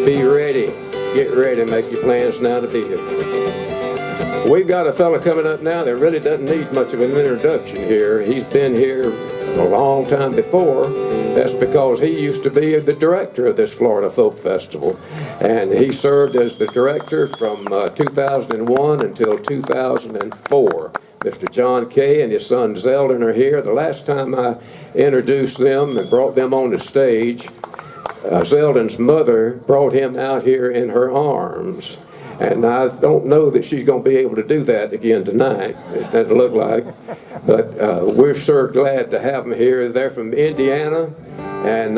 be ready. Get ready. Make your plans now to be here. We've got a fella coming up now that really doesn't need much of an introduction here. He's been here a long time before. That's because he used to be the director of this Florida Folk Festival. And he served as the director from 2001 until 2004. Mr. John Kay and his son Zelton are here. The last time I introduced them and brought them on the stage, Zelton's mother brought him out here in her arms. And I don't know that she's going to be able to do that again tonight, it doesn't look like. But we're sure glad to have them here. They're from Indiana, and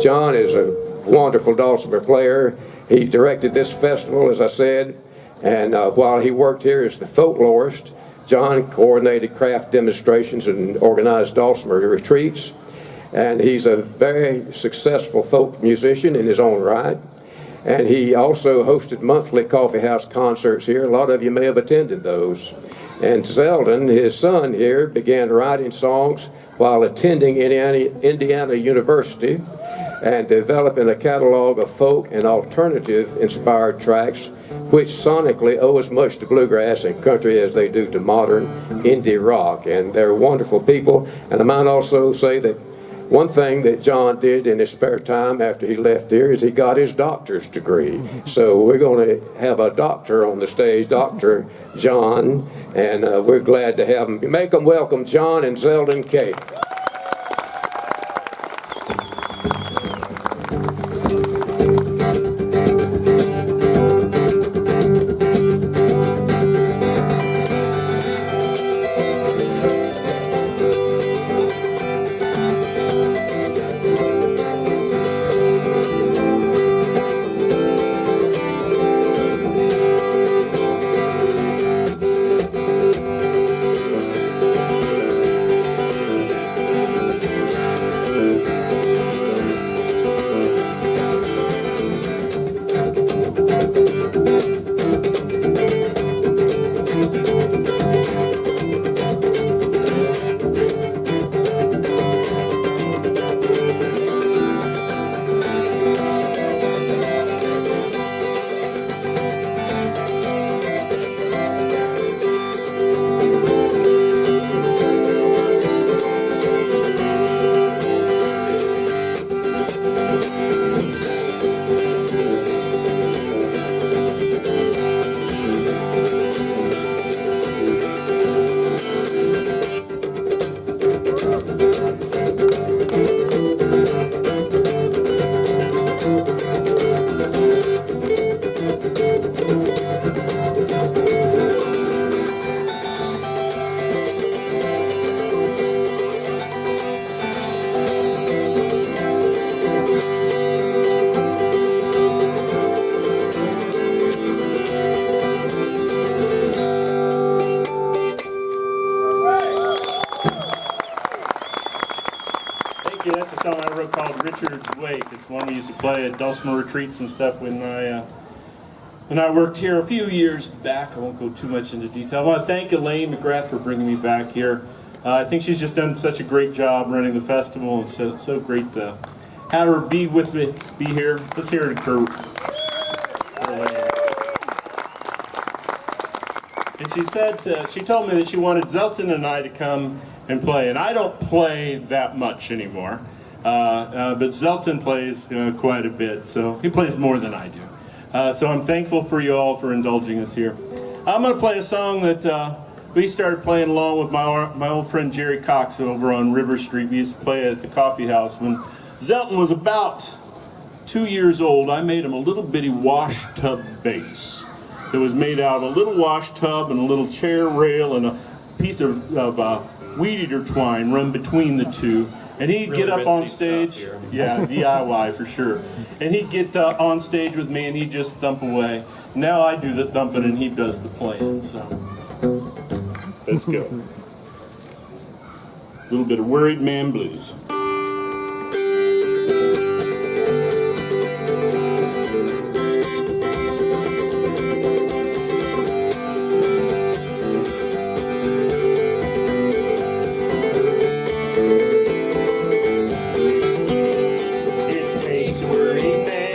John is a wonderful dulcimer player. He directed this festival, as I said, and while he worked here as the folklorist, John coordinated craft demonstrations and organized dulcimer retreats. And he's a very successful folk musician in his own right. And he also hosted monthly coffee house concerts here. A lot of you may have attended those. And Zelton, his son here, began writing songs while attending Indiana University and developing a catalog of folk and alternative-inspired tracks, which sonically owe as much to bluegrass and country as they do to modern indie rock. And they're wonderful people. And I might also say that one thing that John did in his spare time after he left here is he got his doctor's degree. So we're going to have a doctor on the stage, Dr. John, and we're glad to have him. Make them welcome John and Zelton Kay. That's a song I wrote called Richard's Wake. It's one we used to play at dulcimer retreats and stuff when I worked here a few years back. I won't go too much into detail. I want to thank Elaine McGrath for bringing me back here. I think she's just done such a great job running the festival, and so great to have her be with me, be here. Let's hear it for Elaine. And she said, she told me that she wanted Zelton and I to come and play, and I don't play that much anymore, but Zelton plays quite a bit, so he plays more than I do. So I'm thankful for you all for indulging us here. I'm going to play a song that we started playing along with my old friend Jerry Cox over on River Street. We used to play at the coffee house. When Zelton was about 2 years old, I made him a little bitty wash tub bass. It was made out of a little wash tub and a little chair rail and a piece of weed eater twine run between the two. And he'd get up on stage, yeah, DIY for sure. And he'd get on stage with me and he'd just thump away. Now I do the thumping and he does the playing, so let's go. A little bit of Worried Man Blues. It takes worried man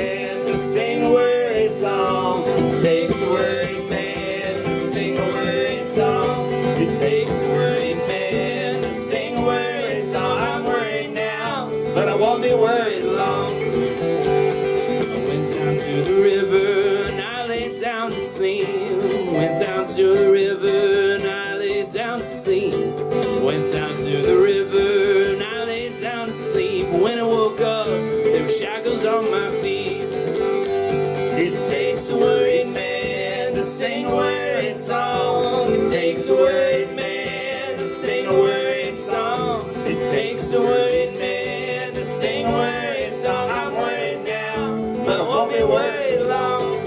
a worried man to sing a worried song. It takes a worried man to sing a worried song. I'm worried now, but I won't be worried long.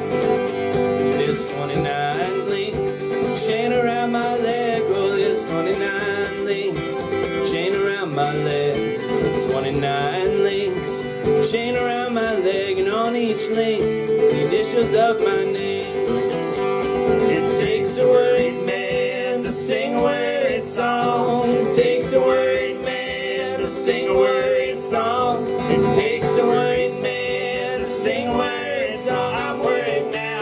There's 29 links chain around my leg. Oh, there's 29 links chain around my leg. There's 29 links chain around my leg, and on each link the initials of my name. It takes a worried man to sing a worried song. It takes a worried man to sing a worried song. It takes a worried man to sing a worried song. I'm worried now,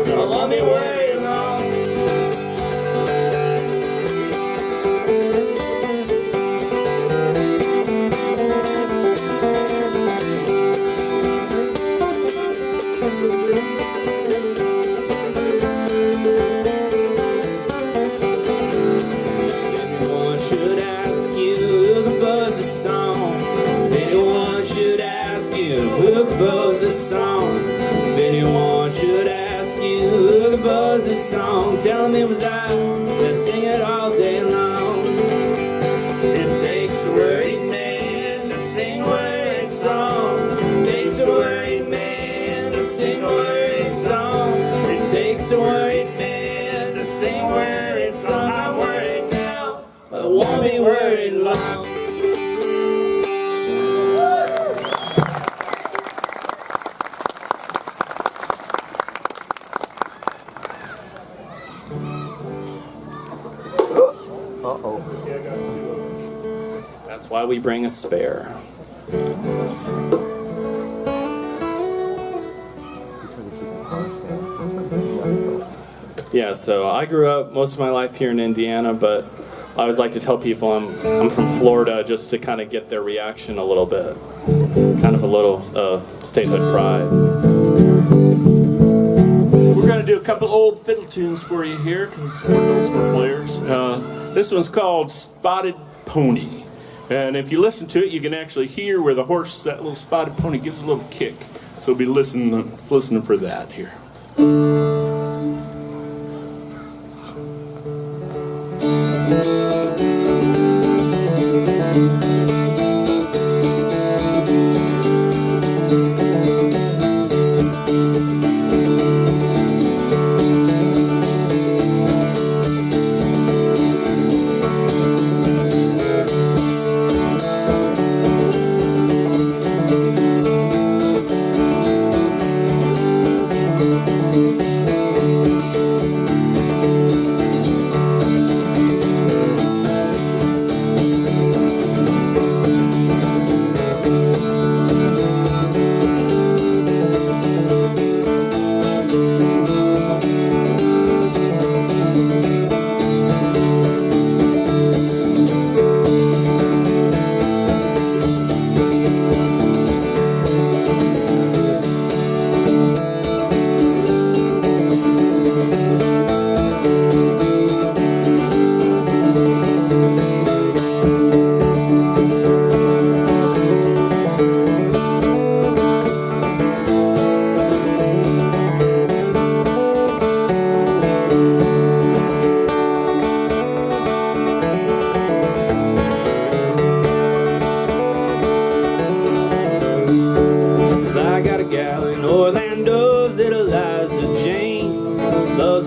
I won't be worried long. Anyone should ask you who composed the song. Anyone should ask you who composed the song. If anyone should ask you who composed the song, tell them it was I that sing it all day long. It takes a worried man to sing a worried song. It takes a worried man to sing a worried song. It takes a worried man to sing a worried song. I'm worried now, but I won't be worried long. That's why we bring a spare. Yeah, so I grew up most of my life here in Indiana, but I always like to tell people I'm from Florida just to kind of get their reaction a little bit. Kind of a little statehood pride. We're going to do a couple old fiddle tunes for you here because we're those for players. This one's called Spotted Pony. And if you listen to it, you can actually hear where the horse, that little spotted pony, gives a little kick. So be listening for that here.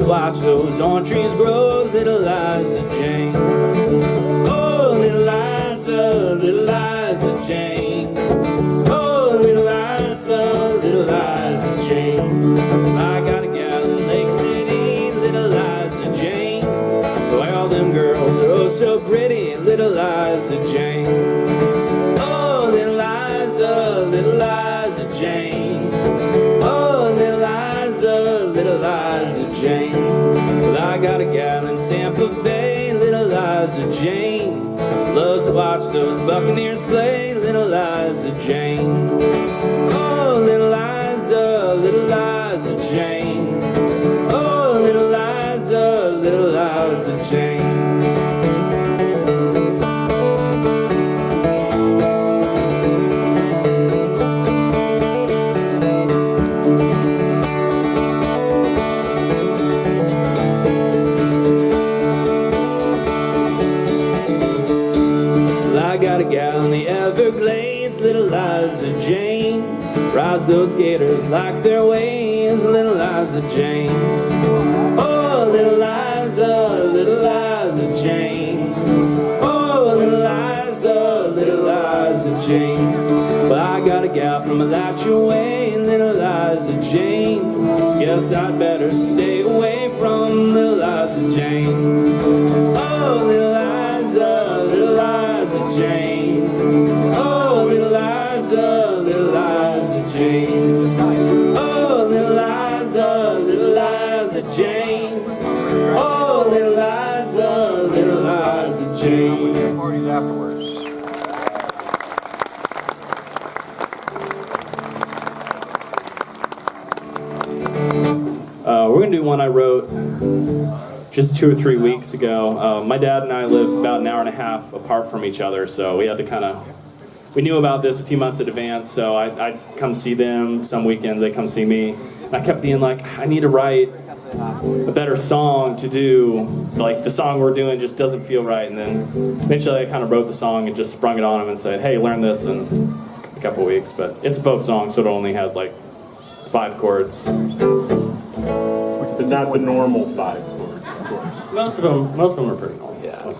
Watch those orange trees grow, little Liza Jane. Oh, little Liza Jane. Oh, little Liza Jane. I got a gal in Lake City, little Liza Jane. Where all them girls are oh so pretty, little Liza Jane. Oh, little Liza Jane. Oh, little Liza Jane. Well, I got a gal in Tampa Bay, little Liza Jane. Loves to watch those Buccaneers play, little Liza Jane. Oh, little Liza Jane. Oh, little Liza Jane. rides those gators like their waves, little Liza Jane. Oh, little Liza Jane. Oh, little Liza Jane. But I got a gal from about your way, little Liza Jane. Guess I'd better stay away from little Liza Jane. Oh, little Liza Jane. Oh, little Liza Jane. Oh, little Liza Jane. Oh, little Liza Jane. We have parties afterwards. We're going to do one I wrote just 2 or 3 weeks ago. My dad and I live about an hour and a half apart from each other, so we had to we knew about this a few months in advance, so I'd come see them some weekends, they come see me. And I kept being like, I need to write a better song to do. Like, the song we're doing just doesn't feel right. And then eventually I kind of wrote the song and just sprung it on him and said, hey, learn this in a couple weeks. But it's a folk song, so it only has like 5 chords. But not the normal 5 chords, of course. Most of them are pretty normal. Yeah.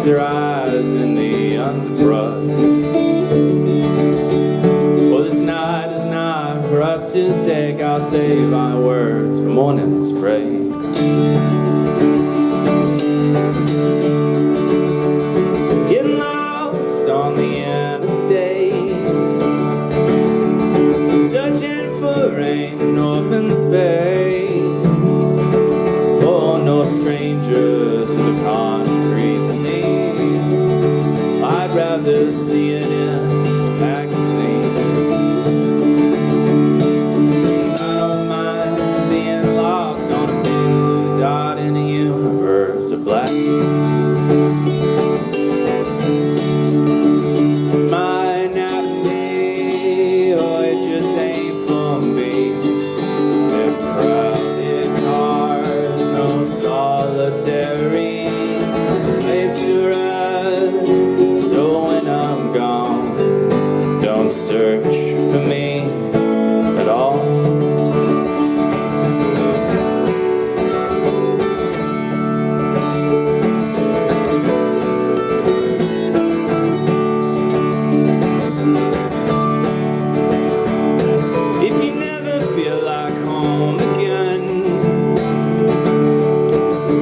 Their eyes in the underbrush. Well, this night is not for us to take. I'll save my words for morning spray. Getting lost on the interstate, searching for rain in open space. Oh, no stranger to the concrete scene. I'd rather see it in a magazine. I don't mind being lost on a big blue dot in a universe of black. It's my anatomy, oh, it just ain't for me. Them crowded cars, no solitary place to rest. So when I'm gone, don't search for me at all. If you never feel like home again,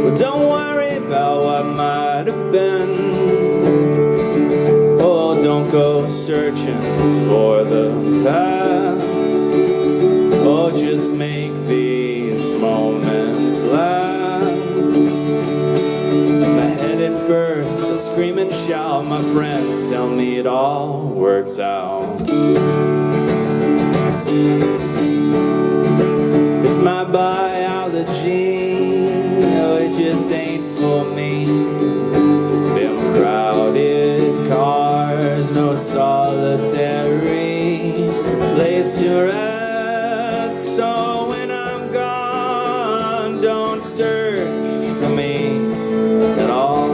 well, don't worry about what might have been. Don't go searching for the past. Oh, just make these moments last. My head it bursts, I scream and shout. My friends tell me it all works out. It's my biology, oh, it just ain't for me. Them crowded cars, no solitary place to rest. So when I'm gone, don't search for me at all.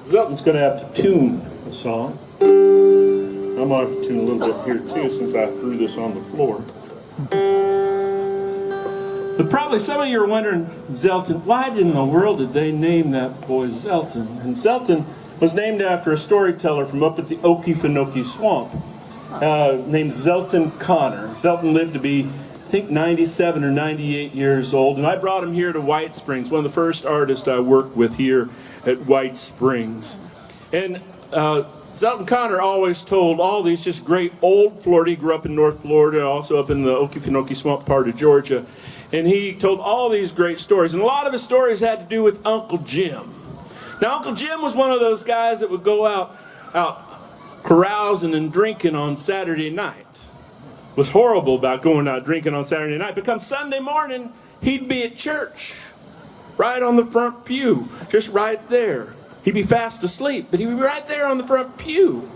Zelton's going to have to tune the song. I'm going to have to tune a little bit here too, since I threw this on the floor. But probably some of you are wondering, Zelton, why in the world did they name that boy Zelton? And Zelton was named after a storyteller from up at the Okefenokee Swamp, named Zelton Connor. Zelton lived to be, I think, 97 or 98 years old, and I brought him here to White Springs, one of the first artists I worked with here at White Springs. And Zelton Connor always told all these just great old Florida. He grew up in North Florida, also up in the Okefenokee Swamp part of Georgia. And he told all these great stories. And a lot of his stories had to do with Uncle Jim. Now, Uncle Jim was one of those guys that would go out carousing and drinking on Saturday night. Was horrible about going out drinking on Saturday night. But come Sunday morning, he'd be at church, right on the front pew, just right there. He'd be fast asleep, but he'd be right there on the front pew.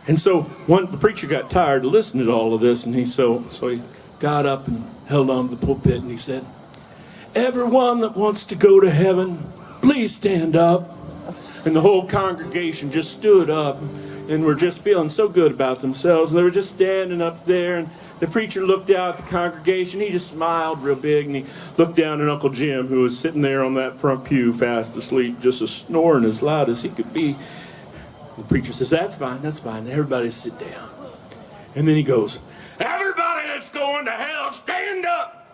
And so the preacher got tired of listening to all of this, and so he got up and held on to the pulpit, and he said, "Everyone that wants to go to heaven, please stand up." And the whole congregation just stood up and were just feeling so good about themselves, and they were just standing up there, and the preacher looked out at the congregation. He just smiled real big, and he looked down at Uncle Jim, who was sitting there on that front pew fast asleep, just snoring as loud as he could be. The preacher says, that's fine, everybody sit down." And then he goes, "Everybody that's going to hell, stand up."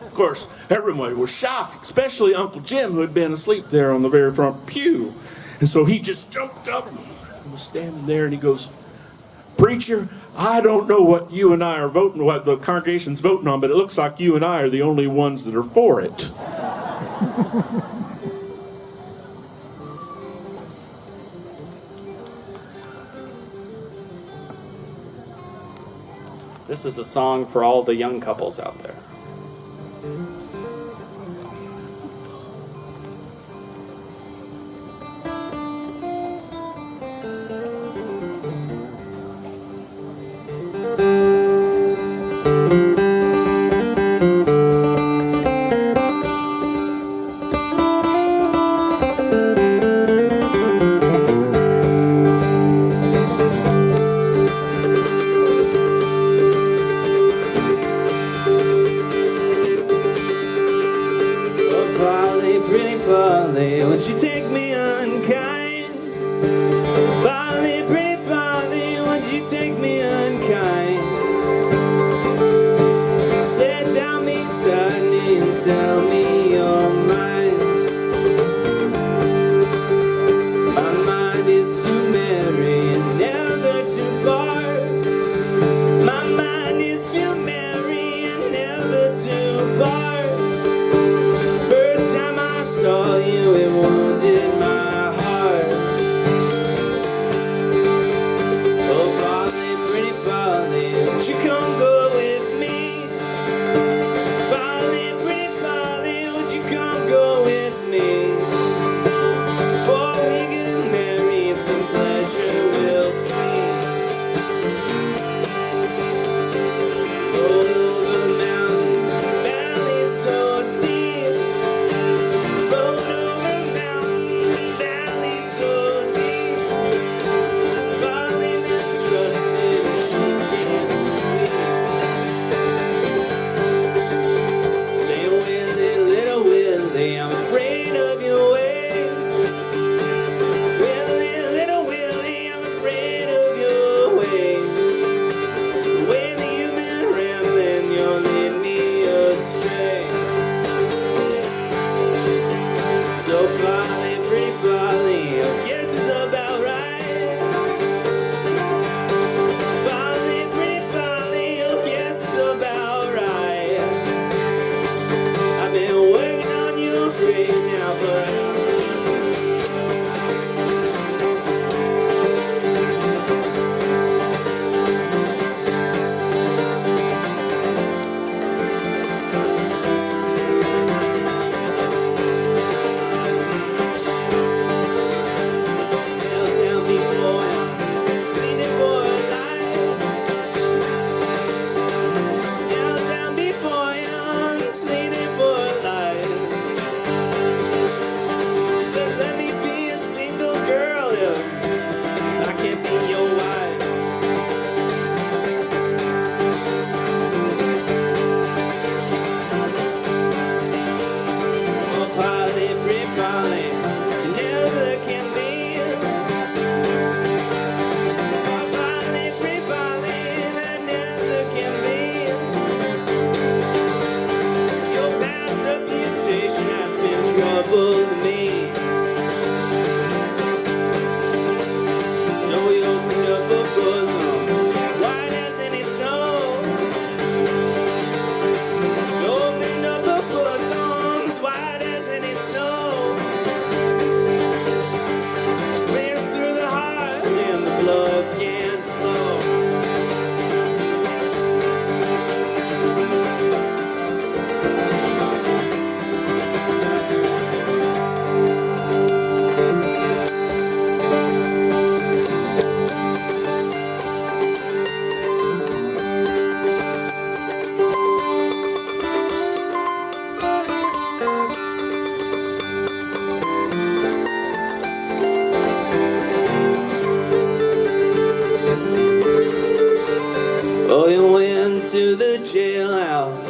Of course, everybody was shocked, especially Uncle Jim, who had been asleep there on the very front pew. And so he just jumped up and was standing there, and he goes, "Preacher, I don't know what you and I are voting, what the congregation's voting on, but it looks like you and I are the only ones that are for it." This is a song for all the young couples out there.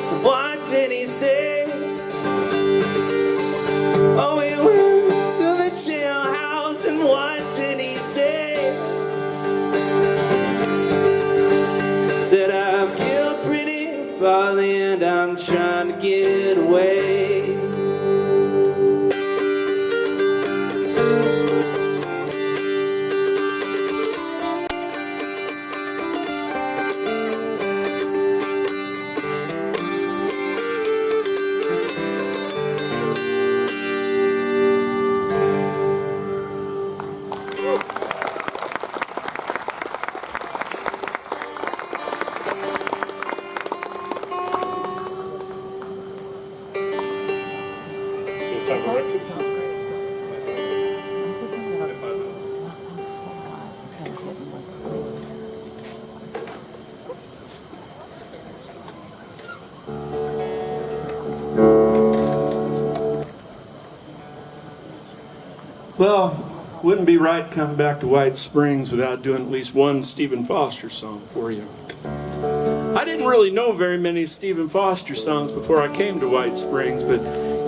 So what did he say? Oh, we went to the jailhouse, and what did he say? Said I've killed pretty Polly and I'm trying to get away. Well, wouldn't be right coming back to White Springs without doing at least one Stephen Foster song for you. I didn't really know very many Stephen Foster songs before I came to White Springs, but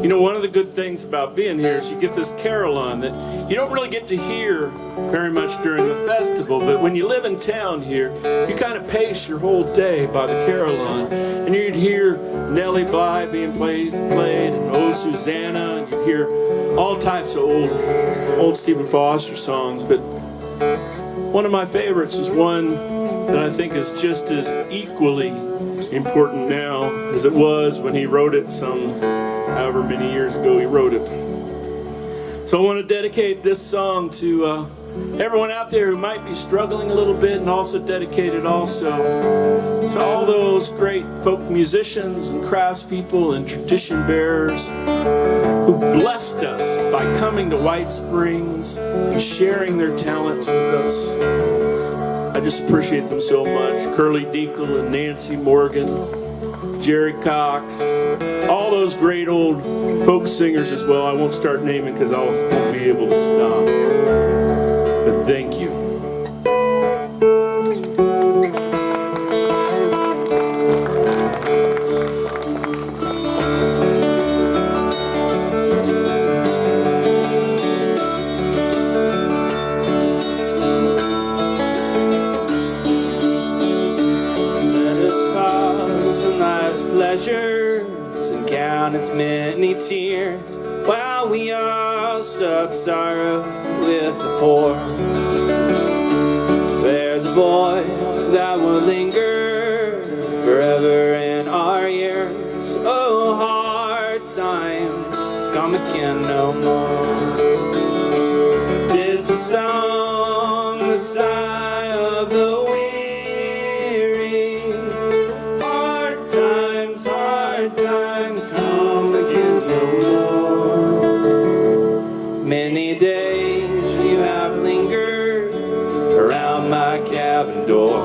you know, one of the good things about being here is you get this carol on that you don't really get to hear very much during the festival, but when you live in town here, you kind of pace your whole day by the carol on, and you'd hear Nellie Bly being played, and Oh Susanna, and you'd hear all types of old Stephen Foster songs, but one of my favorites is one that I think is just as equally important now as it was when he wrote it however many years ago he wrote it. So I want to dedicate this song to everyone out there who might be struggling a little bit, and also dedicate it also to all those great folk musicians and craftspeople and tradition bearers who blessed us by coming to White Springs and sharing their talents with us. I just appreciate them so much. Curly Deacle and Nancy Morgan, Jerry Cox, all those great old folk singers as well. I won't start naming because I won't be able to stop. But thank you. Pleasures and count its many tears while we all sup sorrow with the poor. There's a voice that will linger forever in our ears. Oh, hard times come again no more. Tis the song, the sigh of the times come again no more. Many days you have lingered around my cabin door.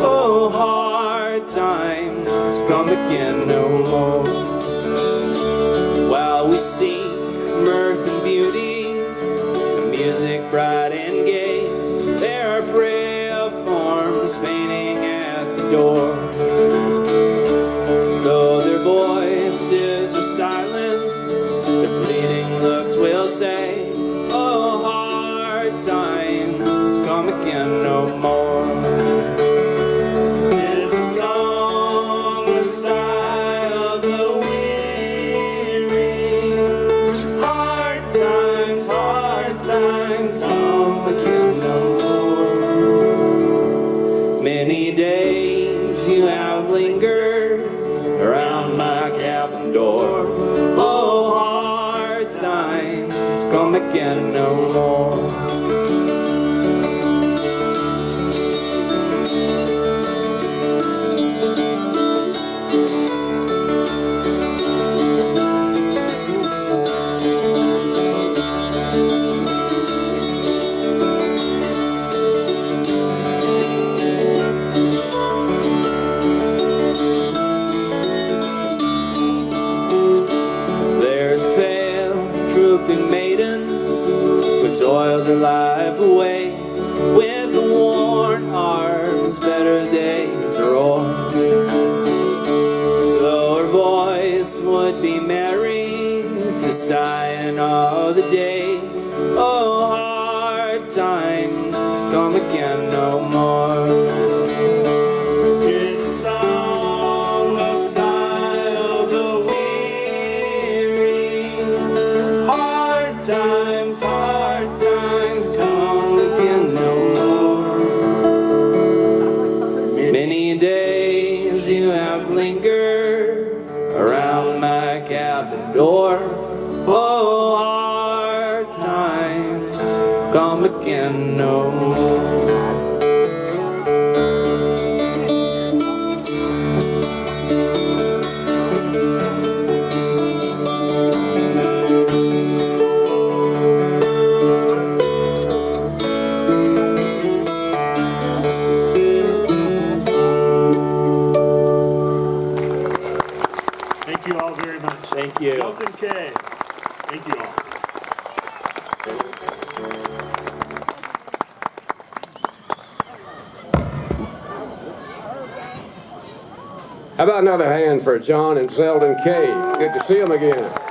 Oh, hard times come again no more. While we seek mirth and beauty, to music bright and gay, there are frail forms fainting at the door. Though their voices are silent, their fleeting looks will say, oh, hard times come again no more. It's a song, the sigh of the weary. Hard times come again no more. Many days you have lingered around my cabin door. Oh, hard times come again no more. again no more. It's a song, a sigh of the weary. Hard times come again no more. Many days you have lingered around my cabin door. Oh, hard times come again no more. Thank you all very much. Thank you. Zelton K. Thank you all. How about another hand for John and Zelton K? Good to see them again.